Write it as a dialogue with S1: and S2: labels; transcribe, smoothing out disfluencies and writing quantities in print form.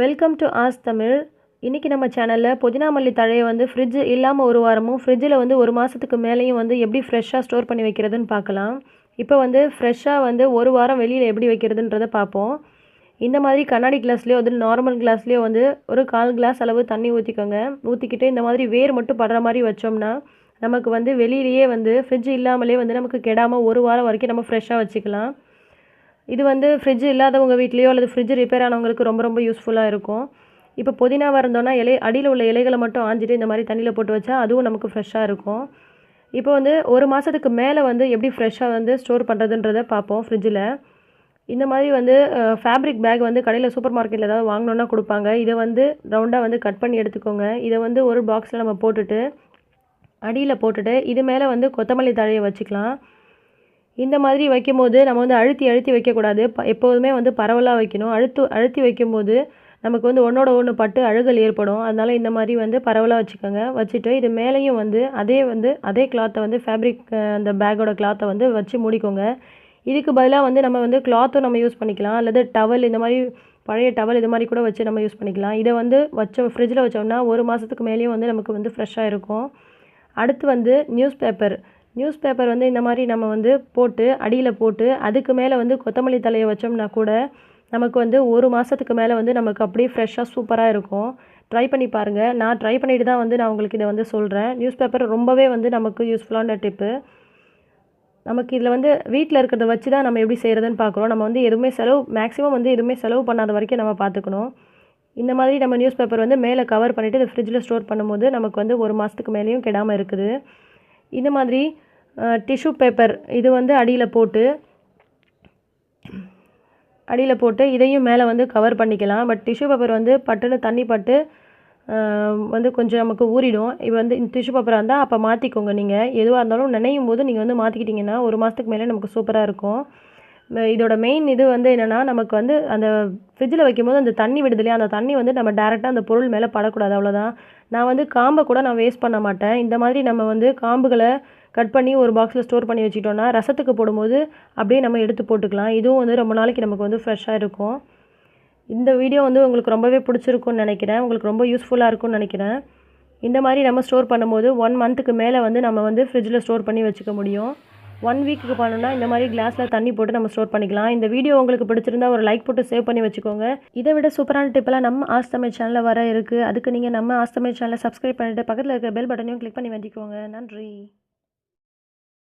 S1: Welcome to as Tamil. இன்றைக்கி நம்ம சேனலில் புதினா மல்லி தழையை வந்து ஃப்ரிட்ஜ் இல்லாமல் ஒரு வாரமும் ஃப்ரிட்ஜில் வந்து ஒரு மாதத்துக்கு மேலேயும் வந்து எப்படி ஃப்ரெஷ்ஷாக ஸ்டோர் பண்ணி வைக்கிறதுன்னு பார்க்கலாம். இப்போ வந்து ஃப்ரெஷ்ஷாக வந்து ஒரு வாரம் வெளியில் எப்படி வைக்கிறதுன்றதை பார்ப்போம். இந்த மாதிரி கண்ணாடி கிளாஸ்லேயோ வந்து நார்மல் கிளாஸ்லேயோ வந்து ஒரு 1/4 கிளாஸ் அளவு தண்ணி ஊற்றிக்கோங்க. ஊற்றிக்கிட்டு இந்த மாதிரி வேர் மட்டும் படுற மாதிரி வச்சோம்னா நமக்கு வந்து வெளியிலேயே வந்து ஃப்ரிட்ஜ் இல்லாமலே வந்து நமக்கு கெடாமல் ஒரு வாரம் வரைக்கும் நம்ம ஃப்ரெஷ்ஷாக வச்சுக்கலாம். இது வந்து ஃப்ரிட்ஜ் இல்லாதவங்க வீட்லேயோ அல்லது ஃப்ரிட்ஜ் ரிப்பேர் ஆனவங்களுக்கு ரொம்ப யூஸ்ஃபுல்லாக இருக்கும். இப்போ புதினாவாக இருந்தோன்னா அடியில் உள்ள இலைகளை மட்டும் ஆஞ்சிட்டு இந்த மாதிரி தண்ணியில் போட்டு வச்சா அதுவும் நமக்கு ஃப்ரெஷ்ஷாக இருக்கும். இப்போ வந்து ஒரு மாதத்துக்கு மேலே வந்து எப்படி ஃப்ரெஷ்ஷாக வந்து ஸ்டோர் பண்ணுறதுன்றதை பார்ப்போம். ஃப்ரிட்ஜில் இந்த மாதிரி வந்து ஃபேப்ரிக் பேக் வந்து கடையில் சூப்பர் மார்க்கெட்டில் ஏதாவது வாங்கினோன்னா கொடுப்பாங்க. இதை வந்து ரவுண்டாக வந்து கட் பண்ணி எடுத்துக்கோங்க. இதை வந்து ஒரு பாக்ஸில் நம்ம போட்டுட்டு அடியில் போட்டுட்டு இது மேலே வந்து கொத்தமல்லி தழையை வச்சுக்கலாம். இந்த மாதிரி வைக்கும்போது நம்ம வந்து அழுத்தி வைக்கக்கூடாது. எப்போதுமே வந்து பரவலாக வைக்கணும். அழுத்தி வைக்கும்போது நமக்கு வந்து ஒன்றோட ஒன்று பட்டு அழுகல் ஏற்படும். அதனால் இந்த மாதிரி வந்து பரவலாக வச்சுக்கோங்க. வச்சுட்டு இது மேலேயும் வந்து அதே கிளாத்தை வந்து ஃபேப்ரிக் அந்த பேக்கோட கிளாத்தை வந்து வச்சு மூடிக்கோங்க. இதுக்கு பதிலாக வந்து நம்ம வந்து கிளாத்தும் நம்ம யூஸ் பண்ணிக்கலாம். அல்லது டவல் இந்த மாதிரி பழைய டவல் இது மாதிரி கூட வச்சு நம்ம யூஸ் பண்ணிக்கலாம். இதை வந்து ஃப்ரிட்ஜில் வச்சோம்னா ஒரு மாதத்துக்கு மேலேயும் வந்து நமக்கு வந்து ஃப்ரெஷ்ஷாக இருக்கும். அடுத்து வந்து நியூஸ் பேப்பர் வந்து இந்த மாதிரி நம்ம வந்து போட்டு அடியில் போட்டு அதுக்கு மேலே வந்து கொத்தமல்லி தழையை வச்சோம்னா கூட நமக்கு வந்து ஒரு மாதத்துக்கு மேலே வந்து நமக்கு அப்படியே ஃப்ரெஷ்ஷாக சூப்பராக இருக்கும். ட்ரை பண்ணி பாருங்கள். நான் ட்ரை பண்ணிட்டு தான் வந்து நான் உங்களுக்கு இதை வந்து சொல்கிறேன். நியூஸ் பேப்பர் ரொம்பவே வந்து நமக்கு யூஸ்ஃபுல்லான டிப்பு. நமக்கு இதில் வந்து வீட்டில் இருக்கிறத வச்சு தான் நம்ம எப்படி செய்கிறதுன்னு பார்க்குறோம். நம்ம வந்து மேக்ஸிமம் வந்து எதுவுமே செலவு பண்ணாத வரைக்கும் நம்ம பார்த்துக்கணும். இந்த மாதிரி நம்ம நியூஸ் பேப்பர் வந்து மேலே கவர் பண்ணிவிட்டு இதை ஃப்ரிட்ஜில் ஸ்டோர் பண்ணும்போது நமக்கு வந்து ஒரு மாதத்துக்கு மேலேயும் கெடாமல் இருக்குது. இந்த மாதிரி டிஷ்யூ பேப்பர் இது வந்து அடியில் போட்டு இதையும் மேலே வந்து கவர் பண்ணிக்கலாம். பட் டிஷ்யூ பேப்பர் வந்து பட்டுன்னு தண்ணி பட்டு வந்து கொஞ்சம் நமக்கு ஊறிடும். இப்போ வந்து இந்த டிஷ்யூ பேப்பராக இருந்தால் அப்போ மாற்றிக்கோங்க. நீங்கள் எதுவாக இருந்தாலும் நினையும் போது நீங்கள் வந்து மாற்றிக்கிட்டிங்கன்னா ஒரு மாதத்துக்கு மேலே நமக்கு சூப்பராக இருக்கும். இதோட மெயின் இது வந்து என்னென்னா நமக்கு வந்து அந்த ஃப்ரிட்ஜில் வைக்கும்போது அந்த தண்ணி விடுது இல்லையா, அந்த தண்ணி வந்து நம்ம டேரெக்டாக அந்த பொருள் மேலே படக்கூடாது. அவ்வளோதான். நான் வந்து காம்பை கூட நான் வேஸ்ட் பண்ண மாட்டேன். இந்த மாதிரி நம்ம வந்து காம்புகளை கட் பண்ணி ஒரு பாக்ஸில் ஸ்டோர் பண்ணி வச்சுக்கிட்டோன்னா ரசத்துக்கு போடும்போது அப்படியே நம்ம எடுத்து போட்டுக்கலாம். இதுவும் வந்து ரொம்ப நாளைக்கு நமக்கு வந்து ஃப்ரெஷ்ஷாக இருக்கும். இந்த வீடியோ வந்து உங்களுக்கு ரொம்பவே பிடிச்சிருக்குன்னு நினைக்கிறேன். உங்களுக்கு ரொம்ப யூஸ்ஃபுல்லாக இருக்கும்னு நினைக்கிறேன். இந்த மாதிரி நம்ம ஸ்டோர் பண்ணும்போது 1 மந்த்துக்கு மேலே வந்து நம்ம வந்து ஃப்ரிட்ஜில் ஸ்டோர் பண்ணி வச்சுக்க முடியும். 1 வீக்குக்கு பண்ணணும்னா இந்த மாதிரி கிளாஸில் தண்ணி போட்டு நம்ம ஸ்டோர் பண்ணிக்கலாம். இந்த வீடியோ உங்களுக்கு பிடிச்சிருந்தா ஒரு லைக் போட்டு சேவ் பண்ணி வச்சுக்கோங்க. இதை விட சூப்பரான டிப்பெல்லாம் நம்ம ஆஸ் தமிழ் சேனலில் வர இருக்குது. அதுக்கு நீங்கள் நம்ம ஆஸ் தமிழ் சேனலை சப்ஸ்கிரைப் பண்ணிவிட்டு பக்கத்தில் இருக்கிற பெல் பட்டனையும் கிளிக் பண்ணி வச்சுக்கோங்க. நன்றி.